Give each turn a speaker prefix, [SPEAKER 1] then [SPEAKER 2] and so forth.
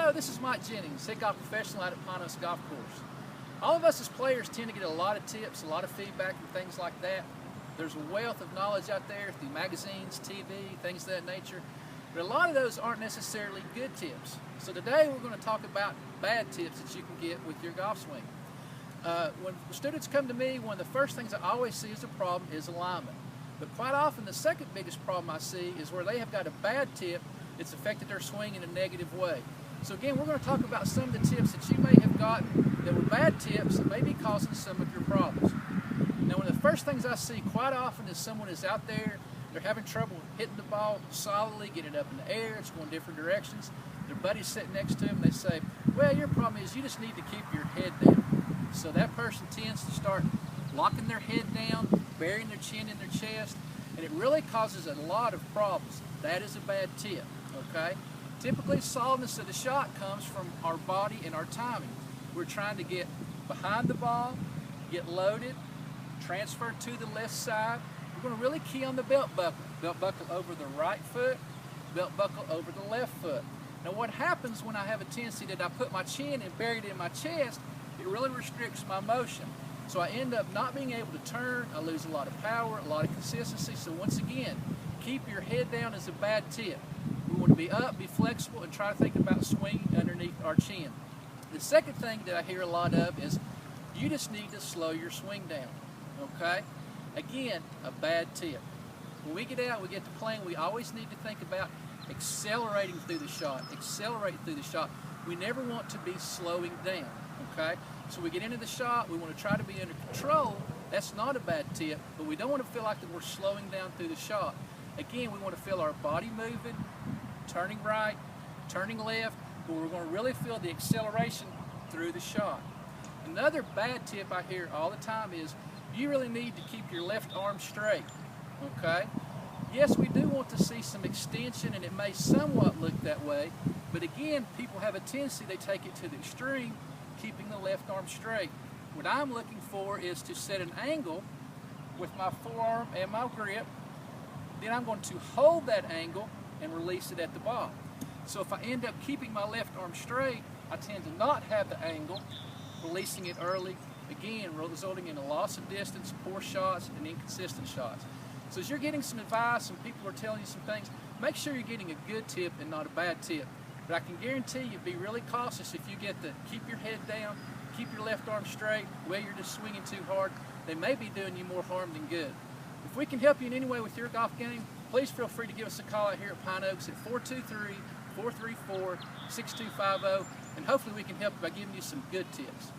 [SPEAKER 1] Hello, this is Mike Jennings, head golf professional out at Pine Oaks Golf Course. All of us as players tend to get a lot of tips, a lot of feedback and things like that. There's a wealth of knowledge out there through magazines, TV, things of that nature. But a lot of those aren't necessarily good tips. So today we're going to talk about bad tips that you can get with your golf swing. When students come to me, one of the first things I always see as a problem is alignment. But quite often the second biggest problem I see is where they have got a bad tip that's affected their swing in a negative way. So again, we're going to talk about some of the tips that you may have gotten that were bad tips that may be causing some of your problems. Now, one of the first things I see quite often is someone is out there, they're having trouble hitting the ball solidly, getting it up in the air, it's going different directions. Their buddy's sitting next to them, they say, well, your problem is you just need to keep your head down. So that person tends to start locking their head down, burying their chin in their chest, and it really causes a lot of problems. That is a bad tip, okay? Typically, solidness of the shot comes from our body and our timing. We're trying to get behind the ball, get loaded, transfer to the left side. We're going to really key on the belt buckle over the right foot, belt buckle over the left foot. Now what happens when I have a tendency that I put my chin and bury it in my chest, it really restricts my motion. So I end up not being able to turn, I lose a lot of power, a lot of consistency. So once again, keep your head down is a bad tip. We want to be up, be flexible, and try to think about swinging underneath our chin. The second thing that I hear a lot of is you just need to slow your swing down, okay? Again, a bad tip. When we get out, we get to playing, we always need to think about accelerating through the shot, accelerating through the shot. We never want to be slowing down, okay? So we get into the shot, we want to try to be under control. That's not a bad tip, but we don't want to feel like that we're slowing down through the shot. Again, we want to feel our body moving, turning right, turning left, but we're going to really feel the acceleration through the shot. Another bad tip I hear all the time is you really need to keep your left arm straight, okay? Yes, we do want to see some extension, and it may somewhat look that way, but again, people have a tendency, they take it to the extreme, keeping the left arm straight. What I'm looking for is to set an angle with my forearm and my grip. Then I'm going to hold that angle and release it at the ball. So if I end up keeping my left arm straight, I tend to not have the angle, releasing it early, again, resulting in a loss of distance, poor shots, and inconsistent shots. So as you're getting some advice and people are telling you some things, make sure you're getting a good tip and not a bad tip. But I can guarantee you, be really cautious if you get to keep your head down, keep your left arm straight, where you're just swinging too hard. They may be doing you more harm than good. If we can help you in any way with your golf game, please feel free to give us a call out here at Pine Oaks at 423-434-6250, and hopefully we can help you by giving you some good tips.